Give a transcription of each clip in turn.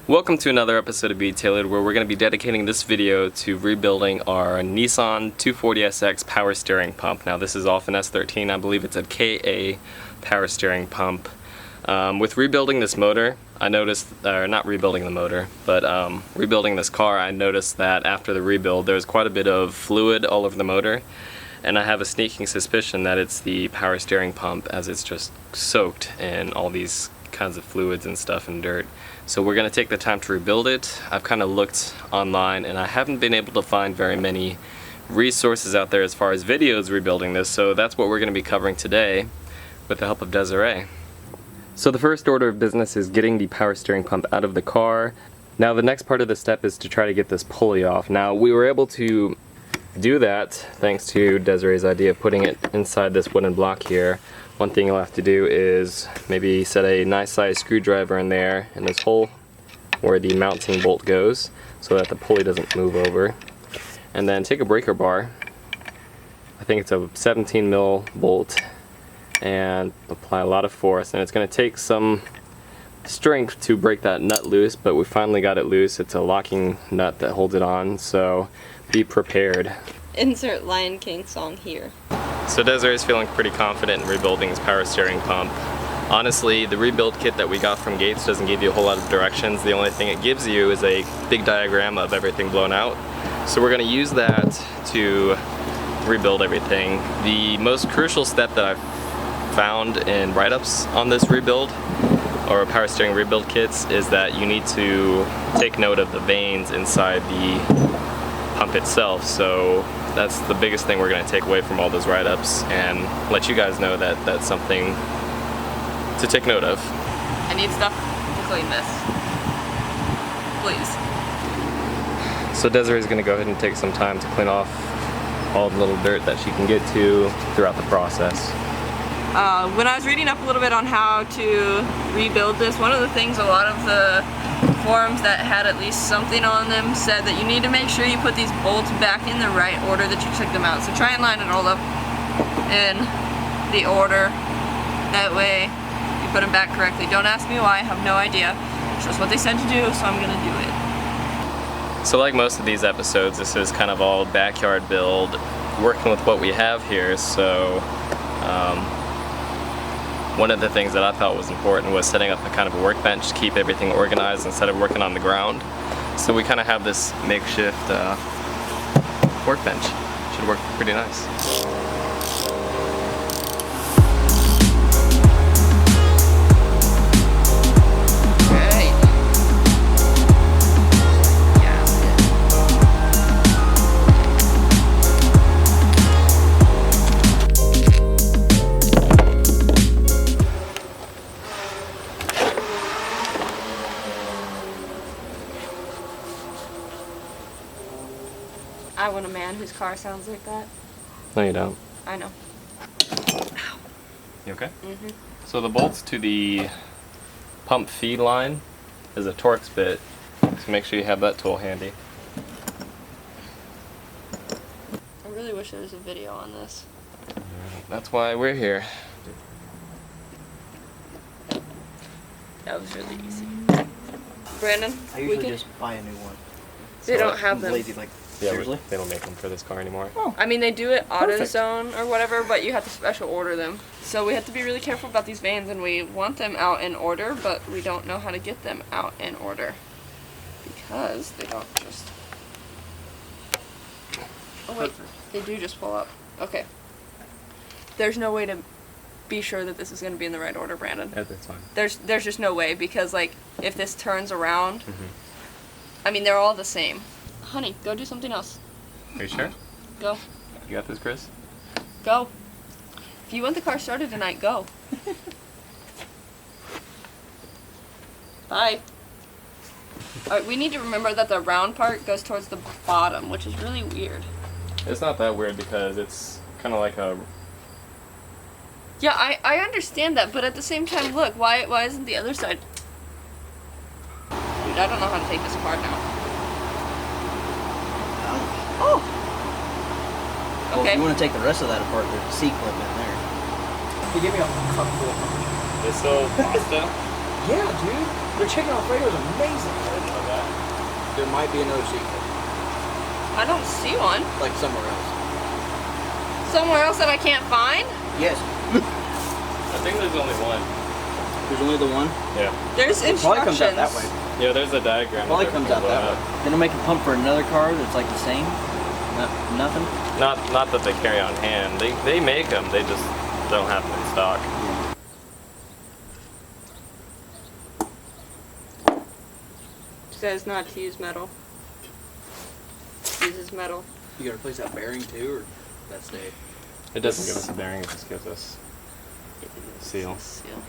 Welcome to another episode of Be Tailored, where we're going to be dedicating this video to rebuilding our Nissan 240SX power steering pump. Now this is off an S13, I believe it's a KA power steering pump. With rebuilding this motor, I noticed, or not rebuilding the motor, but rebuilding this car, I noticed that after the rebuild there's quite a bit of fluid all over the motor, and I have a sneaking suspicion that it's the power steering pump, as it's just soaked in all these kinds of fluids and stuff and dirt. So we're going to take the time to rebuild it. I've kind of looked online and I haven't been able to find very many resources out there as far as videos rebuilding this, so that's what we're going to be covering today with the help of Desiree. So the first order of business is getting the power steering pump out of the car. Now the next part of the step is to try to get this pulley off. Now we were able to do that thanks to Desiree's idea of putting it inside this wooden block here. One thing you'll have to do is maybe set a nice size screwdriver in there in this hole where the mounting bolt goes so that the pulley doesn't move over. And then take a breaker bar, I think it's a 17 mil bolt, and apply a lot of force, and it's going to take some strength to break that nut loose, but we finally got it loose. It's a locking nut that holds it on, so be prepared. Insert Lion King song here. So Desiree's feeling pretty confident in rebuilding his power steering pump. Honestly, the rebuild kit that we got from Gates doesn't give you a whole lot of directions. The only thing it gives you is a big diagram of everything blown out. So we're going to use that to rebuild everything. The most crucial step that I've found in write-ups on this rebuild, or power steering rebuild kits, is that you need to take note of the vanes inside the pump itself. So that's the biggest thing we're going to take away from all those write-ups, and let you guys know that that's something to take note of. I need stuff to clean this. Please. So Desiree's going to go ahead and take some time to clean off all the little dirt that she can get to throughout the process. When I was reading up a little bit on how to rebuild this, one of the things a lot of the forums that had at least something on them said that you need to make sure you put these bolts back in the right order that you took them out. So try and line it all up in the order. That way you put them back correctly. Don't ask me why, I have no idea. It's just what they said to do, so I'm gonna do it. So like most of these episodes, this is kind of all backyard build, working with what we have here. So one of the things that I thought was important was setting up a kind of a workbench to keep everything organized instead of working on the ground. So we kind of have this makeshift workbench. Should work pretty nice. I want a man whose car sounds like that. No, you don't. I know. Ow. You okay? Mm-hmm. So the bolts to the pump feed line is a Torx bit, so make sure you have that tool handy. I really wish there was a video on this. That's why we're here. That was really easy. Brandon, I usually just buy a new one. They don't have them. Lazy, like, Yeah, seriously? they don't make them for this car anymore. Oh. I mean, they do it Perfect. AutoZone or whatever, but you have to special order them. So we have to be really careful about these vanes, and we want them out in order, but we don't know how to get them out in order because they don't just. Oh wait, they do just pull up. Okay. There's no way to be sure that this is going to be in the right order, Brandon. Yeah, that's fine. There's just no way, because like if this turns around, I mean they're all the same. Honey, go do something else. Are you sure? Go. You got this, Chris? Go. If you want the car started tonight, go. Bye. Alright, we need to remember that the round part goes towards the bottom, which is really weird. It's not that weird because it's kind of like a... Yeah, I understand that, but at the same time, look, why isn't the other side... Dude, I don't know how to take this apart now. Oh! Well, Okay. if you want to take the rest of that apart, there's a C-clip in there. Hey, give me a cup full. This little pasta? Yeah, dude. Their chicken Alfredo is amazing. There might be another C clip, I don't see one. like somewhere else. Somewhere else that I can't find? Yes. I think there's only one. There's only the one. Yeah. There's It probably instructions. comes out that way. Yeah, there's a diagram. It probably comes out that way. Then it'll make a pump for another car that's like the same. Nothing. Not that they carry on hand. They make them. They just don't have them in stock. It says not to use metal. Uses metal. You gotta replace that bearing too, or that's stayed? It doesn't give us a bearing. It just gives us a seal.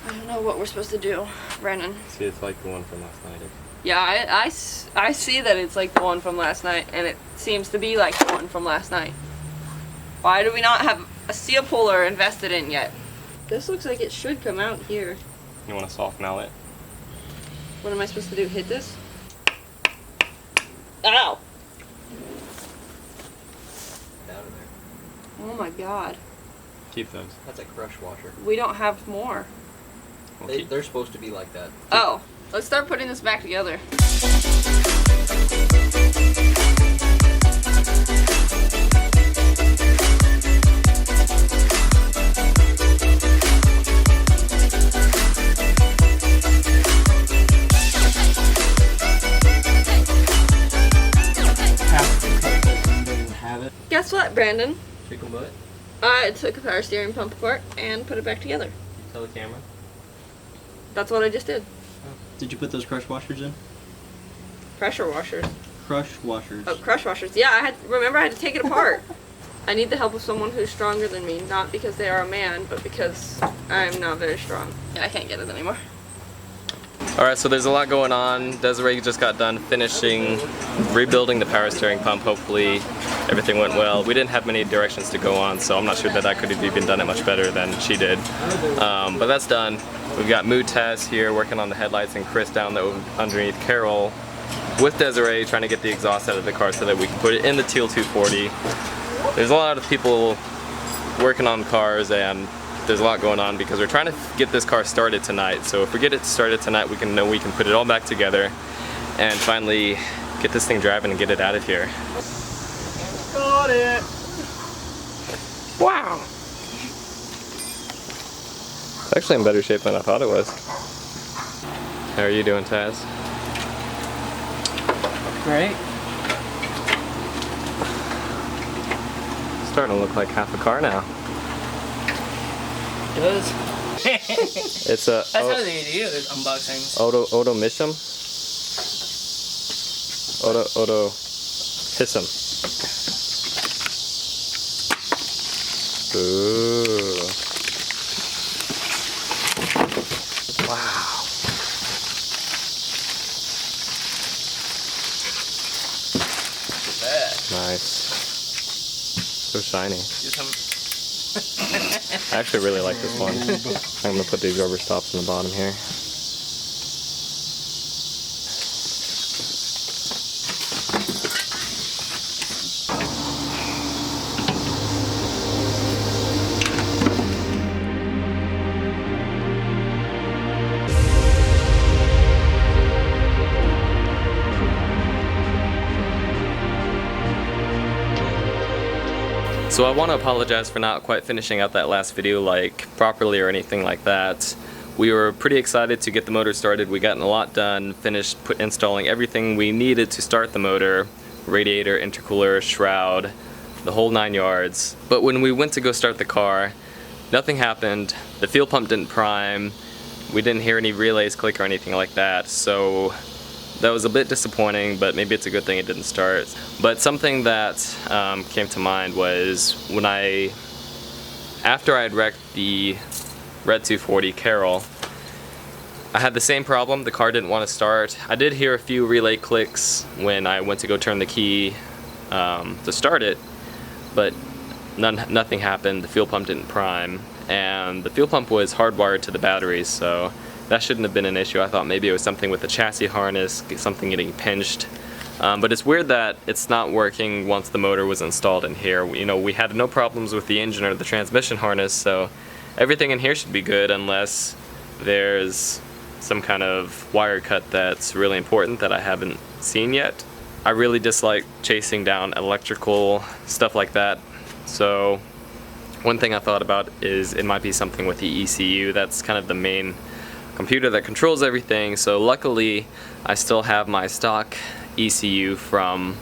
I don't know what we're supposed to do, Brandon. See, it's like the one from last night. Yeah, I see that it's like the one from last night, and it seems to be like the one from last night. Why do we not have a seal puller invested in yet? This looks like it should come out here. You want a soft mallet? What am I supposed to do? Hit this? Ow! Out of there. Oh my god. Keep those. That's a crush washer. We don't have more. We'll keep- They're supposed to be like that. Oh, let's start putting this back together. Have it. Guess what, Brandon? Chicken butt. I took a power steering pump apart and put it back together. Tell the camera. That's what I just did. Did you put those crush washers in? Pressure washers. Crush washers. Oh, crush washers. Yeah, I had to take it apart. I need the help of someone who's stronger than me, not because they are a man, but because I'm not very strong. Yeah, I can't get it anymore. Alright, so there's a lot going on. Desiree just got done finishing rebuilding the power steering pump. Hopefully everything went well. We didn't have many directions to go on, so I'm not sure that I could have even done it much better than she did. But that's done. We've got Mood Taz here working on the headlights, and Chris down there underneath Carol with Desiree trying to get the exhaust out of the car so that we can put it in the Teal 240. There's a lot of people working on cars, and there's a lot going on because we're trying to get this car started tonight. So if we get it started tonight, we can put it all back together and finally get this thing driving and get it out of here. Got it. Wow! It's actually in better shape than I thought it was. How are you doing, Taz? Great. Starting to look like half a car now. It does. It's a That's how they do those unboxings. Odo Misham. Odo Hissam. Ooh. Wow. Nice. So shiny. I actually really like this one. I'm going to put these rubber stops in the bottom here. So I want to apologize for not quite finishing out that last video like properly or anything like that. We were pretty excited to get the motor started. We gotten a lot done, finished installing everything we needed to start the motor. Radiator, intercooler, shroud, the whole 9 yards. But when we went to go start the car, nothing happened. The fuel pump didn't prime. We didn't hear any relays click or anything like that. So that was a bit disappointing, but maybe it's a good thing it didn't start. But something that came to mind was when after I had wrecked the red 240 Carol, I had the same problem. The car didn't want to start. I did hear a few relay clicks when I went to go turn the key to start it, but nothing happened. The fuel pump didn't prime, and the fuel pump was hardwired to the batteries, so that shouldn't have been an issue. I thought maybe it was something with the chassis harness, something getting pinched. But it's weird that it's not working once the motor was installed in here. You know, we had no problems with the engine or the transmission harness, so everything in here should be good unless there's some kind of wire cut that's really important that I haven't seen yet. I really dislike chasing down electrical stuff like that. So one thing I thought about is it might be something with the ECU. That's kind of the main computer that controls everything. So luckily I still have my stock ECU from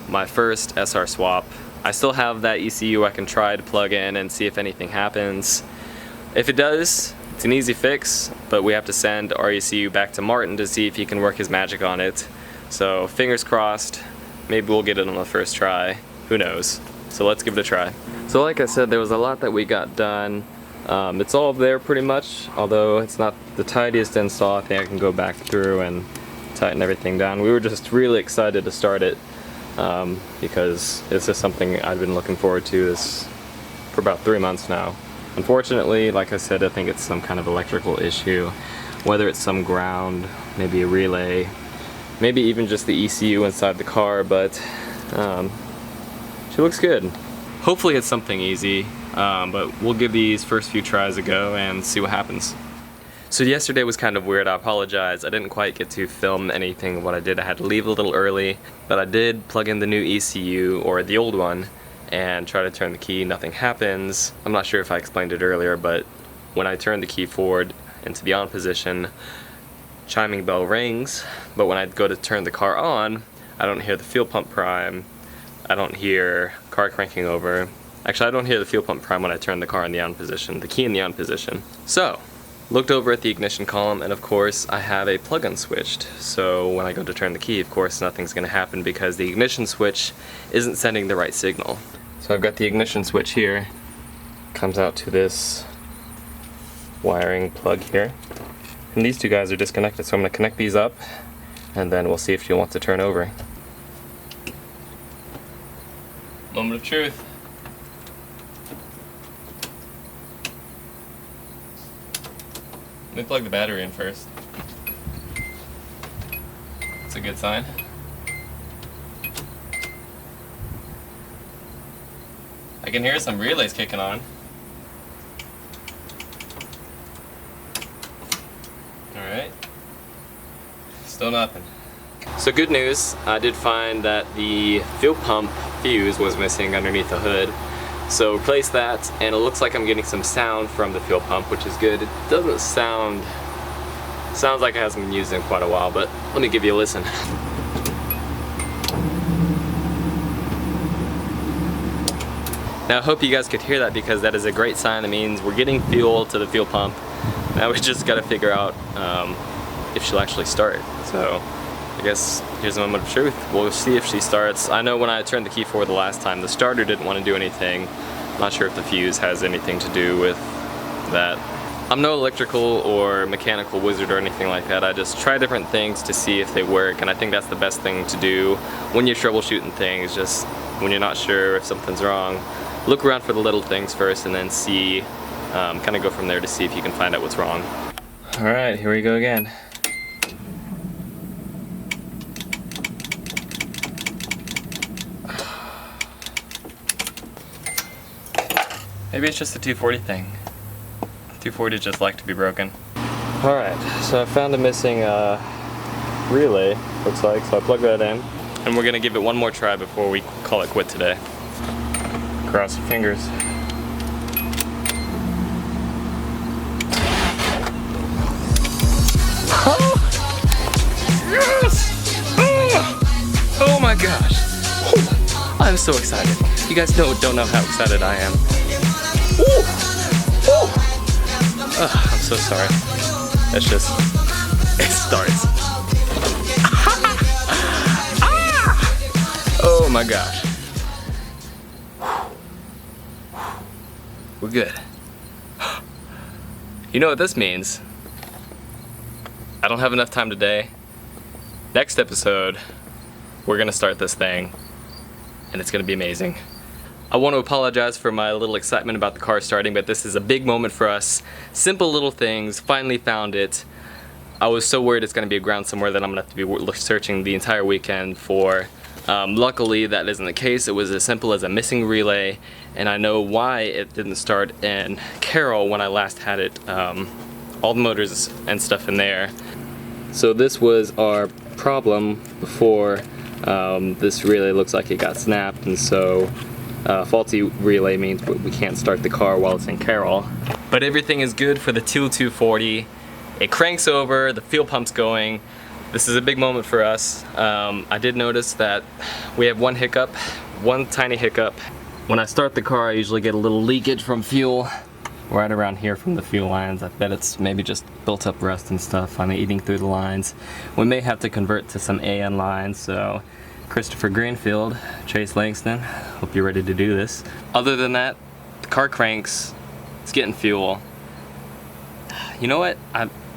my first SR swap. I still have that ECU I can try to plug in and see if anything happens. If it does, it's an easy fix, but we have to send our ECU back to Martin to see if he can work his magic on it. So fingers crossed, maybe we'll get it on the first try. Who knows? So let's give it a try. So like I said, there was a lot that we got done. It's all there pretty much, although it's not the tidiest install. I think I can go back through and tighten everything down. We were just really excited to start it because it's just something I've been looking forward to for about 3 months now. Unfortunately, like I said, I think it's some kind of electrical issue, whether it's some ground, maybe a relay, maybe even just the ECU inside the car, but she looks good. Hopefully it's something easy, but we'll give these first few tries a go and see what happens. So yesterday was kind of weird. I apologize. I didn't quite get to film anything of what I did. I had to leave a little early, but I did plug in the new ECU, or the old one, and try to turn the key. Nothing happens. I'm not sure if I explained it earlier, but when I turn the key forward into the on position, chiming bell rings, but when I go to turn the car on, I don't hear the fuel pump prime. I don't hear car cranking over. Actually, I don't hear the fuel pump prime when I turn the car in the on position, the key in the on position. So, looked over at the ignition column, and of course I have a plug-in switched. So when I go to turn the key, of course nothing's gonna happen because the ignition switch isn't sending the right signal. So I've got the ignition switch here, comes out to this wiring plug here. And these two guys are disconnected, so I'm gonna connect these up and then we'll see if she wants to turn over. Moment of truth. Let me plug the battery in first. That's a good sign. I can hear some relays kicking on. Alright. Still nothing. So good news, I did find that the fuel pump fuse was missing underneath the hood. So replace that, and it looks like I'm getting some sound from the fuel pump, which is good. It doesn't sounds like it hasn't been used in quite a while, but let me give you a listen. Now I hope you guys could hear that because that is a great sign. It means we're getting fuel to the fuel pump. Now we just gotta figure out if she'll actually start. So I guess here's a moment of truth. We'll see if she starts. I know when I turned the key forward the last time, the starter didn't want to do anything. I'm not sure if the fuse has anything to do with that. I'm no electrical or mechanical wizard or anything like that. I just try different things to see if they work, and I think that's the best thing to do when you're troubleshooting things. Just when you're not sure if something's wrong, look around for the little things first and then see, kind of go from there to see if you can find out what's wrong. Alright, here we go again. Maybe it's just the 240 thing. 240 just like to be broken. Alright, so I found a missing relay, looks like, so I plugged that in. And we're gonna give it one more try before we call it quit today. Cross your fingers. Oh! Yes! Oh my gosh! Oh, I'm so excited. You guys don't know how excited I am. Ooh. Ooh. I'm so sorry. That's just, it starts. Oh my gosh. We're good. You know what this means? I don't have enough time today. Next episode, we're gonna start this thing, and it's gonna be amazing. I want to apologize for my little excitement about the car starting, but this is a big moment for us. Simple little things, finally found it. I was so worried it's going to be aground somewhere that I'm going to have to be searching the entire weekend for. Luckily that isn't the case. It was as simple as a missing relay, and I know why it didn't start in Carroll when I last had it. All the motors and stuff in there. So this was our problem before This relay looks like it got snapped, and so faulty relay means we can't start the car while it's in Carroll. But everything is good for the Teal 240. It cranks over, the fuel pump's going. This is a big moment for us. I did notice that we have one tiny hiccup. When I start the car, I usually get a little leakage from fuel right around here from the fuel lines. I bet it's maybe just built up rust and stuff on eating through the lines. We may have to convert to some AN lines, so Christopher Greenfield, Chase Langston, hope you're ready to do this. Other than that, the car cranks, it's getting fuel. You know what?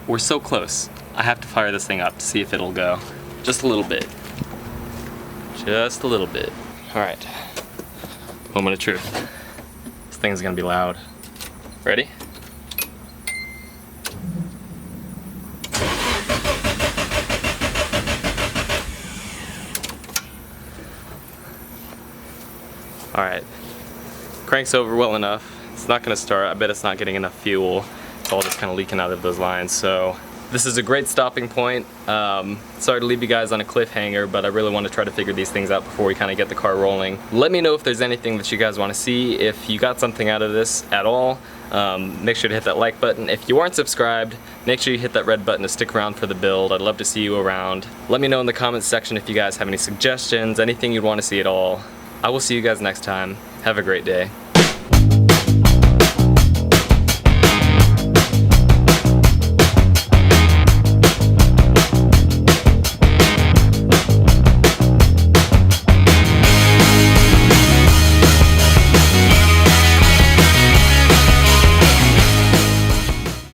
We're so close. I have to fire this thing up to see if it'll go. Just a little bit. Just a little bit. Alright. Moment of truth. This thing's gonna be loud. Ready? Alright. Cranks over well enough. It's not gonna start. I bet it's not getting enough fuel. It's all just kind of leaking out of those lines. So this is a great stopping point. Sorry to leave you guys on a cliffhanger, but I really want to try to figure these things out before we kind of get the car rolling. Let me know if there's anything that you guys want to see. If you got something out of this at all, make sure to hit that like button. If you aren't subscribed, make sure you hit that red button to stick around for the build. I'd love to see you around. Let me know in the comments section if you guys have any suggestions, anything you'd want to see at all. I will see you guys next time. Have a great day.